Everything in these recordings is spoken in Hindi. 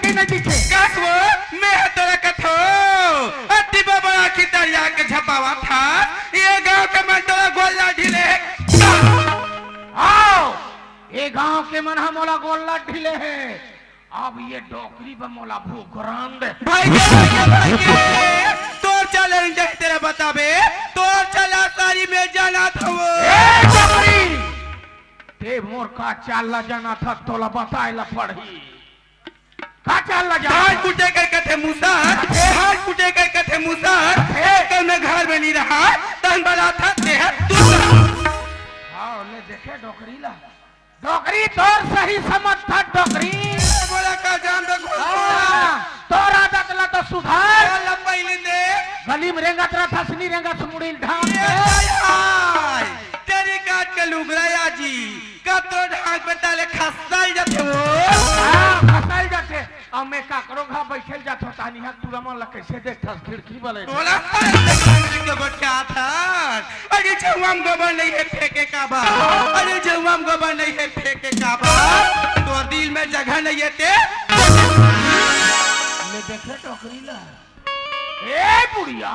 दिखे न दिखे कसो मैं तोरा कथो अति बड़ा की दरिया के झपावा था ये गांव के मन तोरा गोला ढीले आओ ये गांव के मन मोला गोला ढीले है अब ये डोकरी पे मोला भूखरान दे भाई तोर चैलेंज तेरा बताबे तोर चला सारी में जाना था वो डोकरी ते मोर का चाल जाना था तोला बताएला पड़ी का चाल जा हाथ कुटे कर कथे मुसार हाथ कुटे कर कथे मुसार कल मैं घर में नहीं रहा तन बड़ा था ते हां ले देखे डोकरी ला डोकरी तोर सही समझ था डोकरी बोला का जान दे तोरा दतला तो सुधार ला पहले दे गली में रेंगा तेरा थसनी रेंगा सुमुड़ी ढांग तेरी काट के लुगराया जी कब तो ढांग पे ताले खसल जाते वो खसल जाते अब मैं का करो घा बैठल जात हो तानी हाथ पूरा मन ला कैसे देखथस खिड़की वाले बोला के बच्चा था अरे जवाम गोबर नहीं है फेंके का बा अरे जवाम गोबर नहीं है फेंके का बा तो दिल में जगह नहीं है ते ले देखे टोकरी ला ए बुढ़िया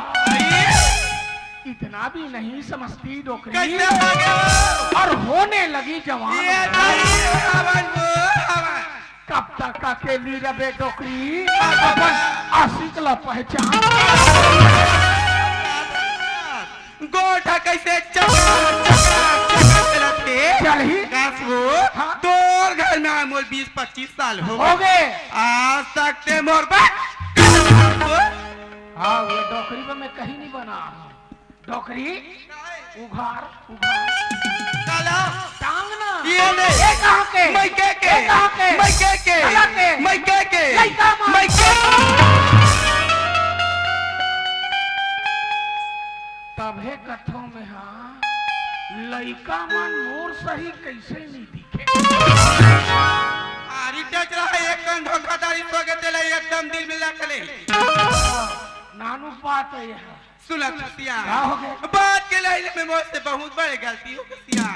इतना भी नहीं समझती डोकरी कैसे भागे वो और होने लगी जवान ये हवन वो हवन कब तक अकेली रहे डोकरी अपन आशिक ला पहचान गोठा कैसे चलते चल ही वो तोर घर में आमोल 20-25 साल हो गए आज तक ते मोर बात हाँ ये डोकरी पे मैं कहीं नहीं बना डोकरी उघार उघार काला टांगना ये ले कहाँ के मैं के मैं के मैं के मैं के तभे कथों में हाँ लइका मन मोर सही कैसे नहीं दिखे आरी टच रहा एक कन धोखाधड़ी तो के तेला एकदम दिल में लखले नानू बात है यह सुना सिया हो गया बात के लाइन में मुझसे बहुत बड़ी गलती हो गई सिया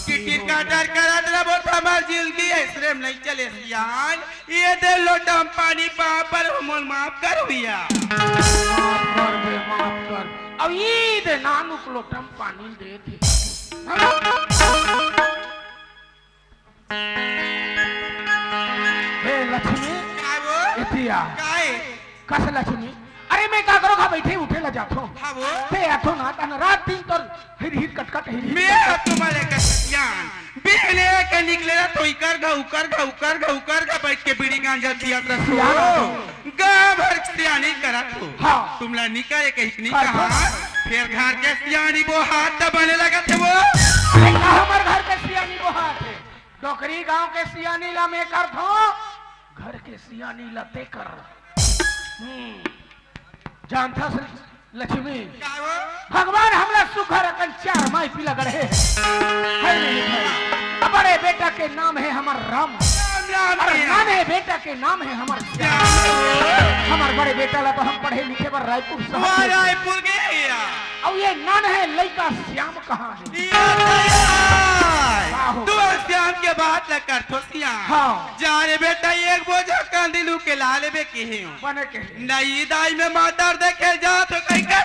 किटिर का डर करा तेरा बहुत हमार जिंदगी है श्रेम नहीं चले सियान ये दे लोटम पानी पर हमोल माफ कर भैया माफ कर अब ये दे नानू को लोटम पानी दे थे हे लक्ष्मी इतिया कस लक्ष्मी अरे मैं क्या करो खा बैठे उठे ला जातो ते आथो ना तन रात दिन तो हिर कटकट हिर मैं तुम्हारे का सियान बिहले के निकले तो उकर गा बैठ के बीड़ी गांजा दिया रखो गा भर सियानी करा तो हां तुमला निकाले कहीं नहीं कहा फिर घर के सियानी वो हाथ दबाने लगा थे वो हमारे घर के सियानी वो हाथ है डोकरी गांव के सियानी ला में कर दो घर के सियानी लते कर जानता लक्ष्मी भगवान हमला सुखर अकन 4 माई पिला गढ़े बड़े बेटा के नाम है हमार राम और नाने बेटा के नाम है हमार हमार बड़े बेटा ला तो हम पढ़े लिखे पर रायपुर गए और ये नान है लड़का श्याम कहाँ है तू श्याम के बात न कर तो श्याम हाँ जाने बेटा एक बोझा कंदिलू के लाले बे के हैं बने के नई दाई में मातर देखे जा तो कहीं कर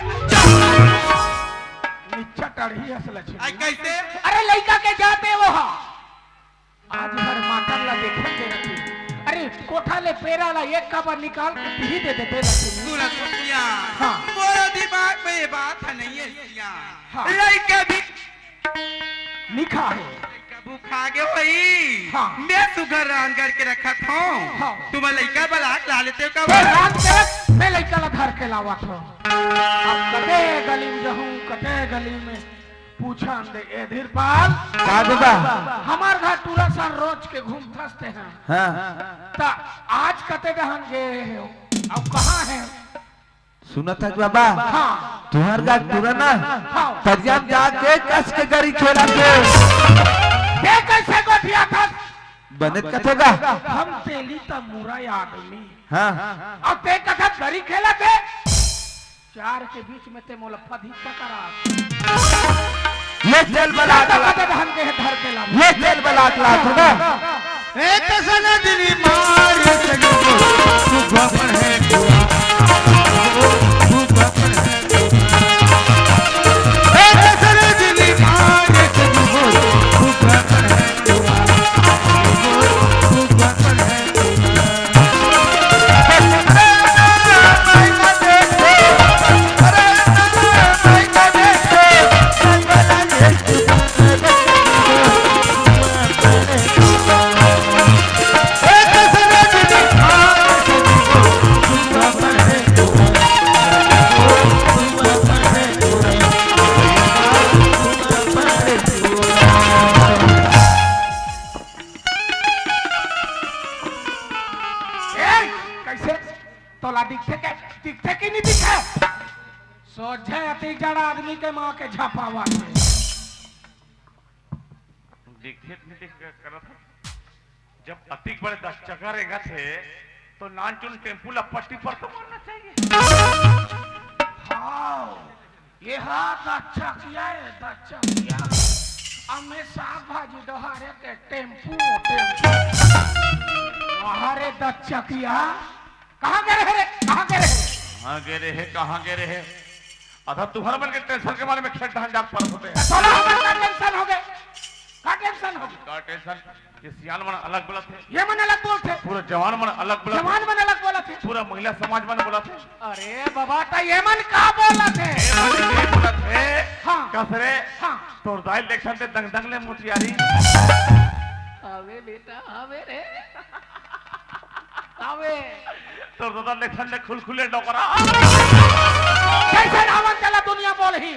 नीचा टढ़ी हस लक्ष्मी कैसे अरे लड़का के जाते वो हाँ आज हर मातर ला देखे दे रखी अरे कोठा ले पेरा ला एक कबर निकाल के ही दे देते सुना सुनिया हाँ मेरे दिमाग में ये बात है नहीं है सिया हाँ लड़का भी लिखा है भूखा गए वही हाँ मैं सुगर रान करके रखा था हाँ तुम लड़का बलाक ला लेते हो कब मैं लड़का ला घर के लावा था अब कटे गली में जाऊं कटे गली में पूछा दे ए धीरपाल हमार घर टूरा सा रोज के घूम फंसते हैं हाँ ता आज कते दहन गए हो अब कहाँ है सुना था बाबा हाँ तुम्हार का टूरा ना हाँ तजियाम जाके कस के गरी खेला के ये कैसे गोठिया था बनेत कथोगा हम तेली ता मुरा आदमी हाँ अब ते कथा गरी खेला थे 4 के बीच में ते मोला फधी टकरा ये चल बलाक दहन के धर के ला ये चल बलाक ला सुना एक सनदी मार कैसे तोला दिखते कि नहीं दिखे सोझे अति जड़ा आदमी के माँ के झापावा दिखे नहीं दिख करत जब अतिक बड़े 10 चक्कर रेगा थे तो नान चुन टेम्पू ला पट्टी पर तो मारना चाहिए। हाँ ये हाथ अच्छा किया है अच्छा किया हमें साग भाजी दोहारे के टेम्पू वहारे 10 चकिया कहाँ गए रे कहाँ गए रे कहाँ गए रहे अधा तुम्हारा मन के टेंशन के बारे में खेत धान जाग पर होते हैं सोला हमारा टेंशन हो गए का टेंशन हो का टेंशन ये सियान मन अलग बोला थे ये मन अलग बोलते पूरा जवान मन अलग बोला जवान मन अलग बोला थे पूरा महिला समाज मन बोला थे अरे बाबा ता ये मन का बोला थे बोला थे हाँ कसरे हाँ तोर दाई इलेक्शन ते दंग दंग ले मुटियारी आवे बेटा आवे रे आवे तोर दादा इलेक्शन ले खुलखुले डोकरा कैसे हवन चला दुनिया बोल ही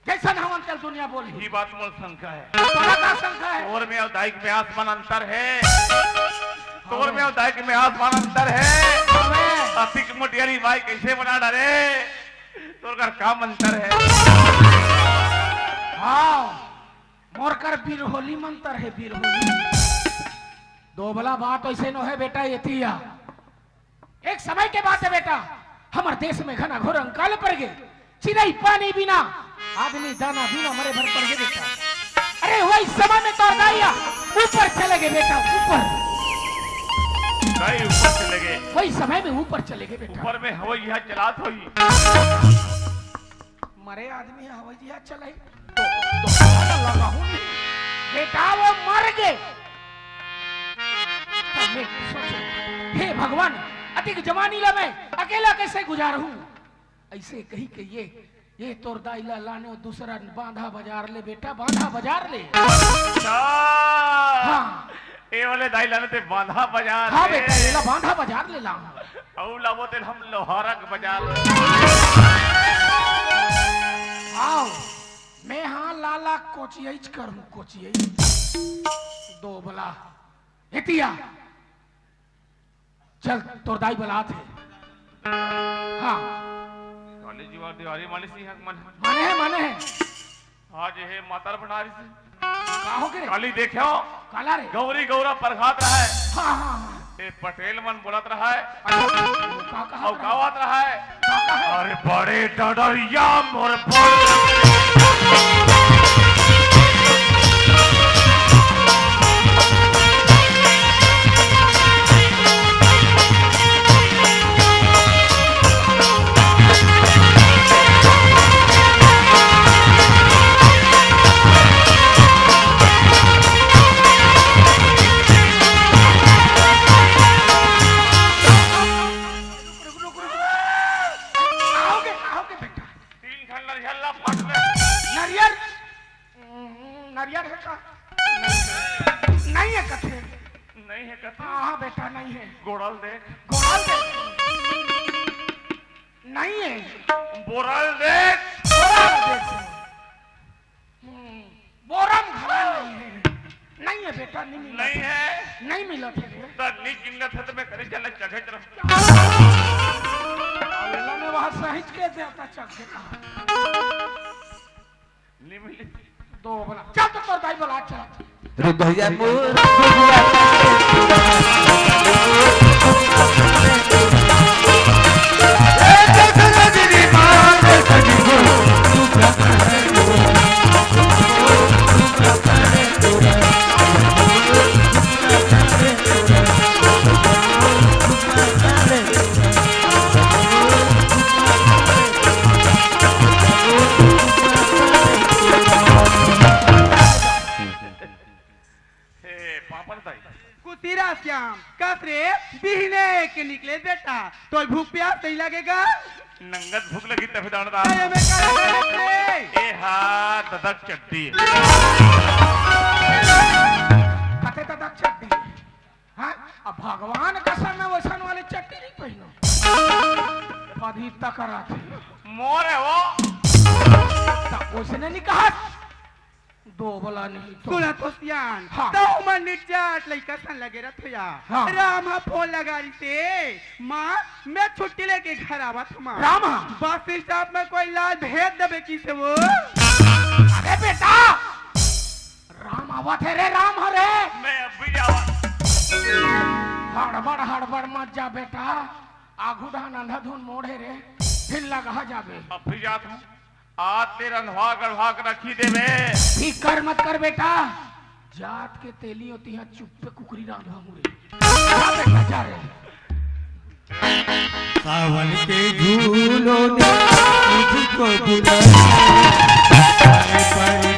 कैसे हवन चल दुनिया बोल ही ये बात मोर शंका है तोरा का शंका है तोर में और दाई में आसमान अंतर है तोर में और दाई में आसमान अंतर है आवे अतिक मुटियारी भाई कैसे बना डाले तोर का काम अंतर है हाँ मोर कर बीर होली मंतर है बीर होली दो भला बात ऐसे न है बेटा एतिया एक समय के बात है बेटा हमारे देश में घना घोर अंकाल पड़ गए चिड़ई पानी बिना आदमी दाना बिना मरे भर पड़ गए बेटा अरे वही समय में तो दाइया ऊपर चले गए बेटा ऊपर दाई ऊपर चले गए वही समय में ऊपर चले गए बेटा ऊपर में हवाई जहाज चलात होई मरे आदमी हवाई जहाज चले तो लगा हूं बेटा वो मर गए तब मैं सोचे हे भगवान अतिक जवानी ला मैं अकेला कैसे गुजारूं ऐसे कही के ये तोर दाइला लाने दूसरा बांधा बाजार ले बेटा बांधा बाजार ले हाँ ए वाले दाई लाने ते बांधा बाजार हाँ बेटा ये ला बांधा बाजार ले लाऊं औ लावो ते हम लोहारक बाजार आओ मैं हाँ लाला कोचियच करूं कोचियच दो भला एतिया चल तोर दाई बला थे हाँ काली जीवा दिवारी माली सिंह माने है आज हे मातर बनारी से का हो गए काली देखो काला रे गौरी गौरा परखात रहा है हाँ हाँ ए पटेल मन बोलत रहा है का कहा और गावत रहा है का अरे बड़े डडरिया मोर नारियल है का नहीं है कथे नहीं है कथा हाँ बेटा नहीं है गोड़ल देख गोपाल नहीं है बोरल देख बोरम घड़ा नहीं है बेटा नहीं मिला नहीं है नहीं मिला थे नी जिंगत है तो मैं करे चले चढ़े तरफ अल्लाह ने वहां सहित के देता चख नहीं मिली दो बोला चल तो तोर भाई बोला चल रुदया मोर कुतीरा श्याम कसरे बिहने के निकले बेटा तो भूख प्यास नहीं लगेगा नंगत भूख लगी तभी दाना अरे मैं कर ए हाथ ददक चट्टी कते तक चट्टी हां अब भगवान कसम में वसन वाली चट्टी नहीं पहनो कभी तक रखी मोर है वो तो उसने नहीं कहा दो बोला नहीं तो सुना तो सियान हाँ। तो मन निजात लइका सन लगे रथ या हाँ। राम फोन लगा रही से माँ मैं छुट्टी लेके घर आवत हूँ माँ राम बस स्टॉप में कोई लाल भेज देवे की से वो अरे बेटा राम आवत है रे राम हरे मैं अभी जावा हड़बड़ मत जा बेटा आगू डान अंधाधुन मोड़े रे फिर लगा जाबे अभी जात हूँ आज तेरा नवा गढ़वा कर रखी देवे फिकर मत कर बेटा जात के तेली होती है चुप पे कुकरी रांधा मुरे जा बेटा जा रे सावन के झूलों ने मुझको बुलाया वापस आया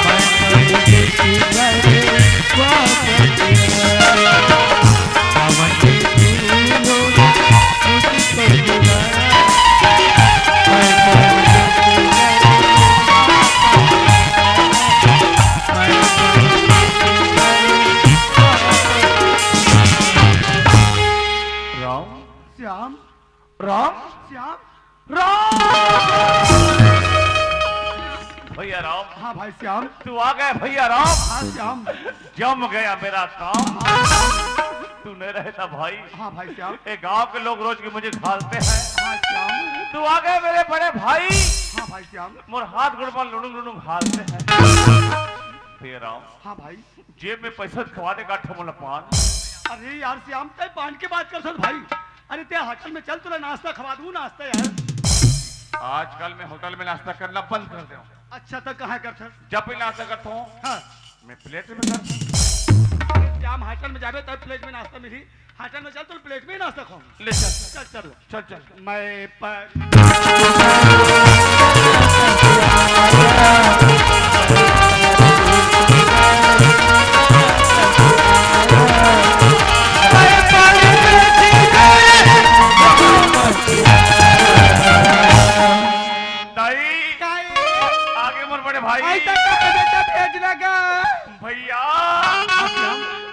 मैं परदेसी घरे वापस आया सावन के झूलों ने मुझको बुलाया मैं परदेसी राम श्याम राम श्याम भैया राम हाँ भाई श्याम तू आ गए भैया राम हाँ श्याम जम गया मेरा काम तू नहीं रहता भाई हाँ भाई श्याम एक गांव के लोग रोज के मुझे घालते हैं हाँ श्याम तू आ गए मेरे बड़े भाई हाँ भाई श्याम मोर हाथ गुड़ पर लुड़ुंग लुड़ुंग घालते हैं भैया राम हाँ भाई जेब में पैसा खवा दे काठो मोला पान अरे यार श्याम ते पान के बात कर सक भाई अरे ते होटल में चल तुला नाश्ता खवा दूं नाश्ता यार आजकल मैं होटल में नाश्ता करना बंद कर दे अच्छा तो कहाँ कर सक जब भी नाश्ता करता हूँ हाँ मैं प्लेट में करता हूँ श्याम होटल में जाबे तब प्लेट में नाश्ता मिली होटल में चल तो प्लेट में ही नाश्ता खाऊं ले चल चल चल चल चल मैं पर दाई आगे मोर बड़े भाई ऐसा का बेटा भेज लगा भैया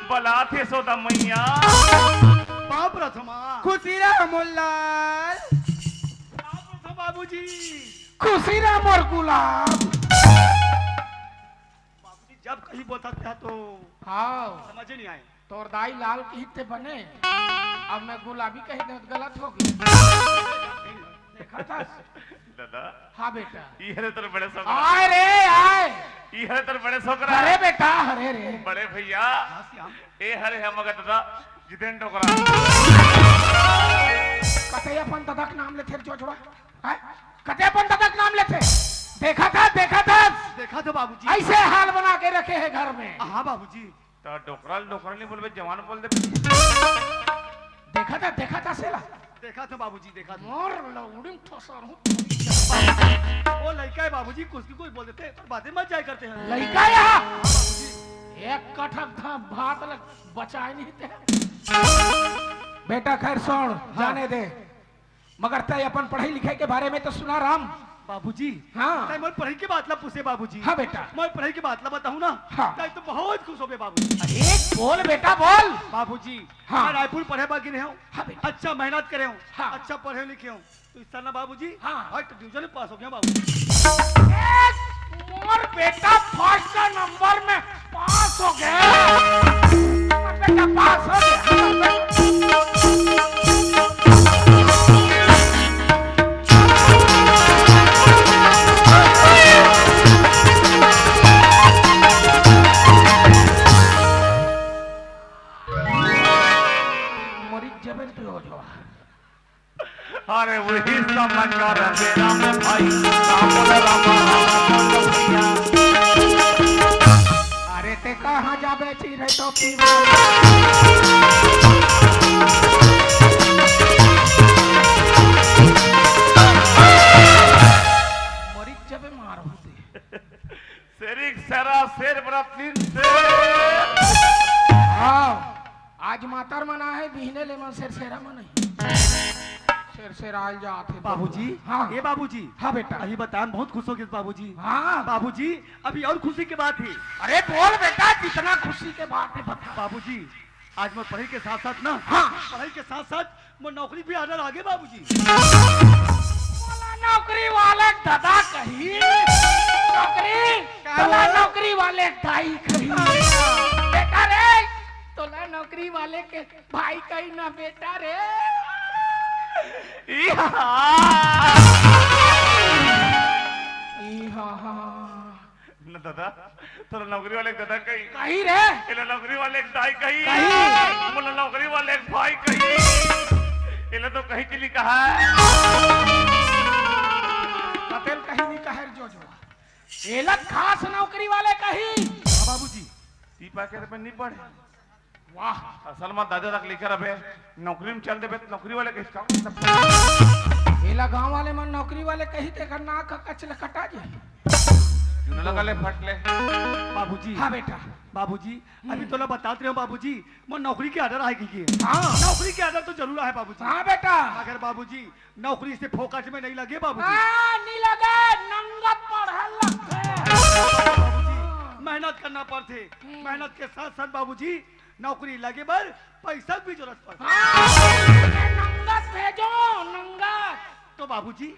बला थे सोदा मैया बाप प्रथमा खुशी रहा मोल्लाल बाप प्रथम बाबूजी खुशी राम और गुलाब बाबूजी जब कहीं बोलता था तो हाँ समझ नहीं आए तोर दाई लाल की हित बने अब मैं गुलाबी कह दे गलत हो गई देखा था दादा हाँ बेटा ये रे तेरे बड़े सोकरा आए रे आए ये रे तेरे बड़े सोकरा अरे बेटा हरे रे बड़े भैया हाँ श्याम ए हरे हम मगर दादा जितेन टोकरा कते अपन दादा के नाम लेते जो जोड़ा है कते अपन दादा के नाम लेते देखा था देखा तो बाबूजी ऐसे हाल बना के रखे हैं घर में हाँ बाबूजी तो डोकरा नहीं बोलबे जवान बोल दे देखा था सेला देखा तो बाबूजी देखा तो मोर लौड़ी ठोसर हूं वो लड़का है बाबूजी कुछ भी कुछ बोल देते हैं पर बातें मत जाया करते हैं लड़का यहाँ एक कठक था भात लग बचाए नहीं थे बेटा खैर सुन जाने दे मगर तय अपन पढ़ाई लिखाई के बारे में तो सुना राम बाबूजी हाँ मैं पढ़ाई की बात ला पूछे बाबूजी हाँ बेटा मैं पढ़ाई की बात ला बताऊं ना हाँ। तो बहुत खुश हो गए बाबूजी अरे बोल बेटा बोल बाबूजी हाँ। मैं रायपुर पढ़े बाकी नहीं हूँ हाँ बेटा। अच्छा मेहनत करे हूँ हाँ। अच्छा पढ़े लिखे हूँ तो इस साल ना बाबूजी हाँ। फर्स्ट डिवीजन में पास हो गया बाबूजी मोर बेटा फर्स्ट नंबर में पास हो गया मोर बेटा पास हो गया अरे वही समाचार मेरा में भाई राम भैया अरे ते कहाँ जाबे छी रे तो मरी जबे मार होते शेरिक सरा शेर बरा 3 से हाँ आज मातर मना है बिहने ले मन शेर शेरा मन नहीं शेर शेर आल जाते बाबूजी हाँ ये बाबूजी हाँ बेटा अभी बतान बहुत खुश हो गए बाबूजी हाँ बाबूजी अभी और खुशी की बात है अरे बोल बेटा कितना खुशी के बात है बता बाबूजी आज मैं पढ़ाई के साथ साथ ना हाँ पढ़ाई के साथ साथ मैं नौकरी भी आर्डर आगे बाबूजी बोला नौकरी वाले दादा कही नौकरी तोला नौकरी वाले दाई कही बेटा रे तोला नौकरी वाले के भाई कही ना बेटा रे न दादा तोरा नौकरी वाले दादा कही कही रे इला नौकरी वाले दाई कही कही। मुला नौकरी वाले भाई कही इला तो कही चली कहा पटेल कही नहीं कहे जो एलत खास नौकरी वाले कही बाबूजी ती पाके पे नहीं पड़े वाह असल में दादा तक लेकर अबे नौकरी में चल देबे तो नौकरी वाले के काम एला गांव वाले मन नौकरी वाले कही ते कर नाक कचल कटा जाए न लगले फटले बाबूजी हाँ बेटा बाबूजी अभी तो बताते रहे बाबूजी वो नौकरी के आर्डर आएगी की हाँ नौकरी के आर्डर तो जरूर है बाबूजी हाँ बेटा अगर बाबूजी नौकरी से फोकस में नहीं लगे बाबूजी हाँ नहीं लगे नंगत पढ़ल लगते बाबूजी मेहनत करना पड़ते मेहनत के साथ साथ बाबूजी नौकरी लगे बर पैसा भी जरूरत पड़ता हाँ नंगत भेजो नंगत तो बाबूजी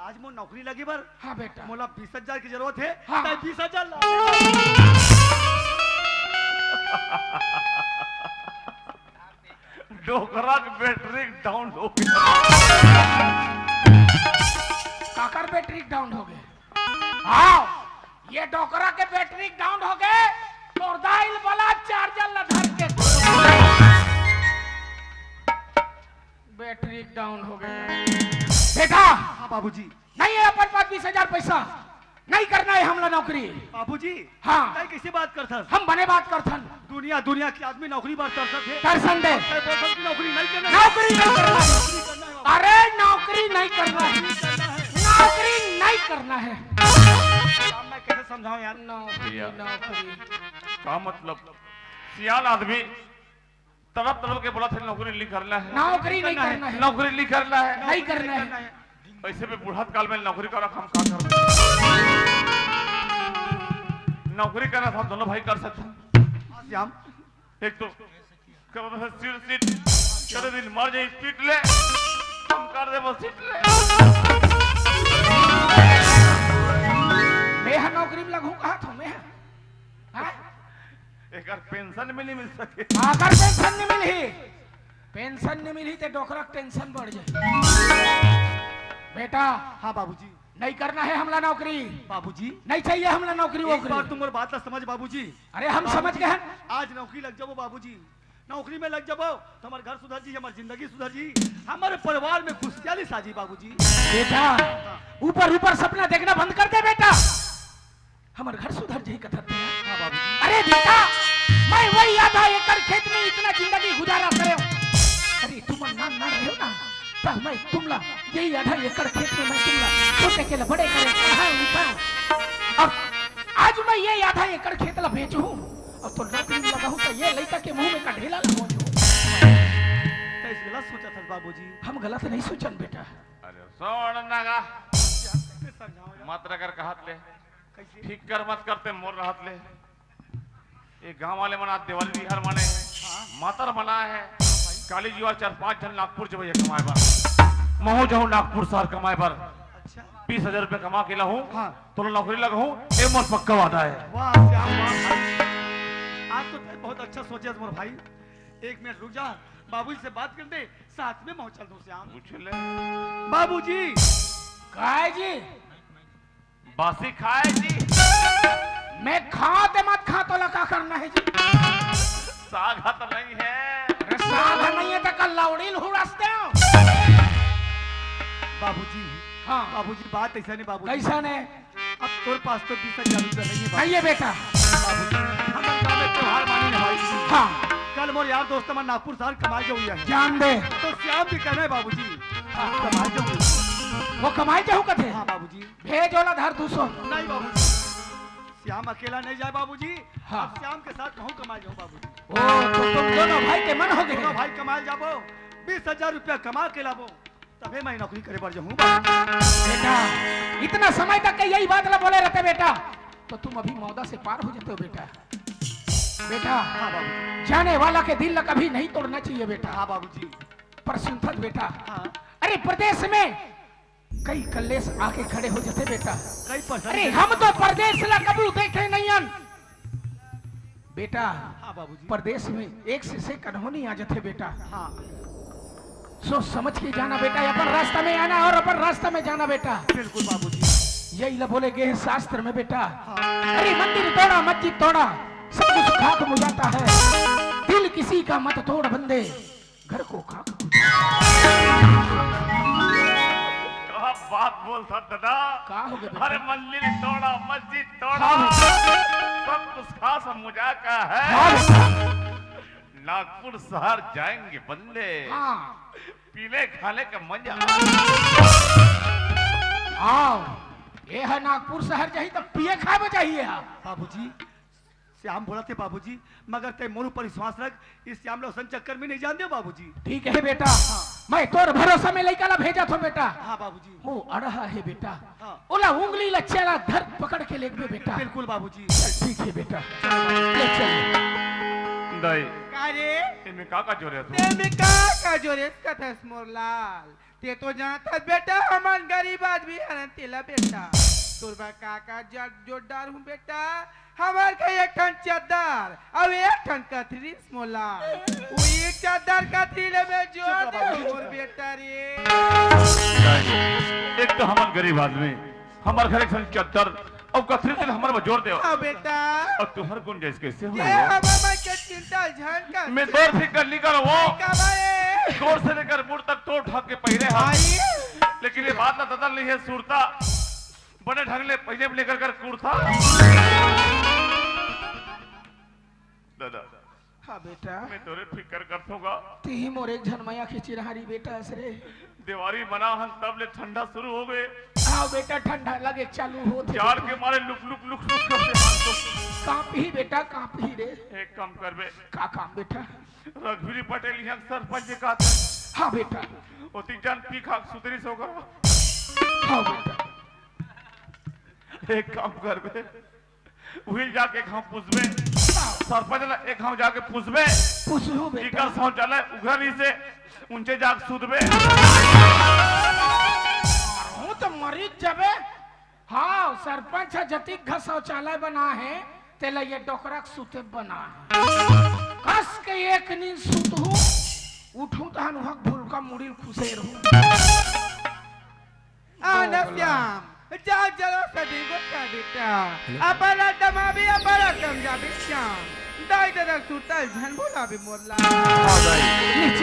आज मो नौकरी लगे बर हाँ बेटा मोला 20,000 की जरूरत है हाँ। 20,000 डोकरा की बैटरी डाउन हो गया काकर बैटरी डाउन हो गए हाँ ये डोकरा के बैटरी डाउन हो गए और दाइल वाला चार्जर लधर के बैटरी डाउन हो गए बेटा हाँ बाबूजी नहीं है अपन पास 20,000 पैसा नहीं करना है हमला नौकरी बाबूजी हाँ कई कैसे बात करता हम बने बात करथन दुनिया की आदमी नौकरी बात करता थे दर्शन दे नौकरी नहीं करना नौकरी नहीं करना है नौकरी करना है अरे नौकरी नहीं करना है नौकरी नहीं करना है अब मैं कैसे समझाऊं यार नौकरी नौकरी का मतलब सियान आदमी तड़प तड़प के बोला थे नौकरी नहीं करना है नौकरी नहीं करना है नौकरी नहीं करना है नहीं करना है ऐसे भी बुढ़ात काल में नौकरी करा हम का कर नौकरी करना था दोनों भाई कर सकते श्याम एक तो कब से सीट करे दिन मर जाए सीट ले हम कर दे बस सीट ले मैं नौकरी में लगूं कहा था मैं हाँ? एक पेंशन भी नहीं मिल सके अगर पेंशन नहीं मिली तो डोकरा टेंशन बढ़ जाए बेटा हाँ बाबूजी नहीं करना है हमला नौकरी बाबूजी नहीं चाहिए हमला नौकरी एक बार वोकरी तुम और बात ना समझ बाबूजी अरे हम समझ गए हैं आज नौकरी लग जाओ बाबूजी नौकरी में लग जाओ तो हमारे घर सुधर जी हमारी जिंदगी सुधर जी हमारे परिवार में खुशहाली साजी बाबूजी बेटा ऊपर ऊपर सपना देखना बंद कर दे बेटा हमारे घर सुधर जाए कथा हाँ बाबूजी अरे बेटा मैं वही आधा एकड़ खेत में इतना जिंदगी गुजारा करे अरे तुम ना रहे हो ना तो मैं तुमला यही आधा एकड़ खेत में मैं तुमला छोटे के बड़े करे कहाँ उठा अब आज मैं ये आधा एकड़ खेत ला बेचूं और तो नौकरी में लगा हूं तो ये लड़का के मुंह में का ढेला लगाऊं कैसे गलत सोचा था बाबूजी हम गलत नहीं सोचन बेटा अरे सोन नागा कैसे समझाओ यार? मत रगर कहत ले कैसे ठीक कर मत करते मोर रहत ले ये गांव वाले मना देवल बिहार माने मातर मना है काली जीवा 4-5 जन नागपुर जब कमाए पर महू जाऊं नागपुर शहर कमाए पर अच्छा 20,000 रुपए कमा के लाऊं हाँ। तो नौकरी लगा हूं ये मोर पक्का वादा है वाह श्याम वाह भाई आज तो बहुत अच्छा सोचे मोर भाई एक मिनट रुक जा बाबूजी से बात कर दे साथ में पहुंचल दो श्याम पूछ ले बाबूजी काय जी बासी खाए जी मैं खाते मत खा तो लगा करना है जी साग हाथ नहीं है अरे साधा नहीं है तो कल लौड़ी लहू रास्ते हो बाबूजी हाँ बाबूजी बात ऐसा नहीं बाबूजी कैसा ने अब तोर पास तो 20,000 रुपया नहीं है आइए बेटा बाबूजी हमारे गांव में त्योहार मानी है भाई हाँ कल मोर यार दोस्त हमारे नागपुर शहर कमाए जो हुआ है जान दे तो श्याम भी कहना है बाबूजी कमाए जो हुआ है। वो कमाई जाऊ कथे हाँ बाबूजी भेज वाला धार 200 नहीं बाबूजी श्याम अकेला नहीं जाए बाबूजी हाँ। अब श्याम के साथ कहूँ कमाए जाऊँ बाबूजी ओ तो तुम दोनों भाई के मन हो दोनों गए भाई कमाए जाबो 20,000 रुपया कमा के लाबो तबे मैं नौकरी करे बर जाऊँ बेटा इतना समय तक के यही बात ला बोले रहते बेटा तो तुम अभी मौदा से पार हो जाते हो बेटा बेटा हाँ बाबूजी जाने वाला के दिल ला कभी नहीं तोड़ना चाहिए बेटा हाँ बाबूजी पर सुनथत बेटा हाँ अरे प्रदेश में कई कल्लेस आके खड़े हो जाते बेटा। कई अरे परेशानी हम तो परदेश ला कबू देखे नहीं हन बेटा। हाँ बाबूजी। परदेश में एक से कन्होनी आ जाते बेटा। हाँ सोच समझ के जाना बेटा, अपन रास्ता में आना और अपन रास्ता में जाना बेटा। बिल्कुल बाबूजी। यही ला बोले गए हैं शास्त्र में बेटा। हाँ। अरे मंदिर तोड़ा मस्जिद तोड़ा सब कुछ खाक हो जाता है, दिल किसी का मत तोड़ बंदे घर को खाक हो क्या बात बोलता दादा। का हो गया बेटा? अरे मंदिर तोड़ा मस्जिद तोड़ा हाँ। सब कुछ खास मजा का है। हाँ। नागपुर शहर जाएंगे बंदे, हाँ। पीने खाने का मजा। आओ ये है नागपुर शहर चाहिए तो पिए खाए चाहिए। बाबूजी श्याम बोला थे बाबूजी, मगर ते मोरू पर विश्वास रख, इस श्याम लोसन चक्कर में नहीं जान दे बाबूजी। ठीक है बेटा। मैं तोर भरोसा में लइका ला भेजा था बेटा। हाँ बाबूजी। वो अड़हा है बेटा। हाँ। ओला उंगली ला चला धर पकड़ के ले गए बेटा। बिल्कुल बाबूजी। ठीक है बेटा ले चल। दाई कारे इनमें का जोरे तू? ते में का जोरे कथस मोरलाल। ते तो जानता बेटा हमान गरीब आदमी हन तेला बेटा। तोरबा काका जोरदार हूँ बेटा। हमार का एक ठन चादर अब एक ठन कथरी मोरलाल। वो एक चादर कथरी ले में जोड़ दे मोर बेटा रे। एक तो हमार गरीब आदमी, हमार घर एक सन चद्दर और कथरी तेल हमार में जोड़ दे। हाँ बेटा और तुहर गुंजाइश कैसे हो? ये हमारा के चिंता झनका मैं दौर फिकर नहीं कर वो कबाए दौर से लेकर मुड़ तक तो उठा के पहले हाँ। आई लेकिन ये बात ना बदल रही है सूरता बड़े ढंग ले पहले लेकर कर कुर्ता। दादा हाँ बेटा मैं तोरे फिकर करतूंगा। ती मोर एक झनमया खिंची रहारी बेटा सरे। दिवाली मना हन तब ले ठंडा शुरू हो गए। आओ बेटा ठंडा लगे चालू हो थे। चार के मारे लुक लुक लुक लुक करते हाथ तो। कापी बेटा कापी रे। एक काम कर बे, का काम बेटा? रघुवीर पटेल यहाँ सरपंच कहते हाँ बेटा। ओती जान पी खा सुतरी सो करो। हाँ बेटा। एक काम कर बे, वही जाके घाव पूछबे सरपंच ला एक घाव जाके पूछबे पूछो बेटा। इकर शौचालय उघर से ऊंचे जाग सुधबे। हूँ तो मरीज जबे। हाँ सरपंच जतिक घर शौचालय बना है तेला ये डोकरा सुते बना है। कस के एक नींद सुत हूँ उठूं तो हनुहक भूल का मुड़ी खुशेर हूँ। श्याम जा जरा सदी को क्या बेटा अपना दमाबी अपना कम जा श्याम दाई दादा सुतल झन बोला भी मोरला। नीचे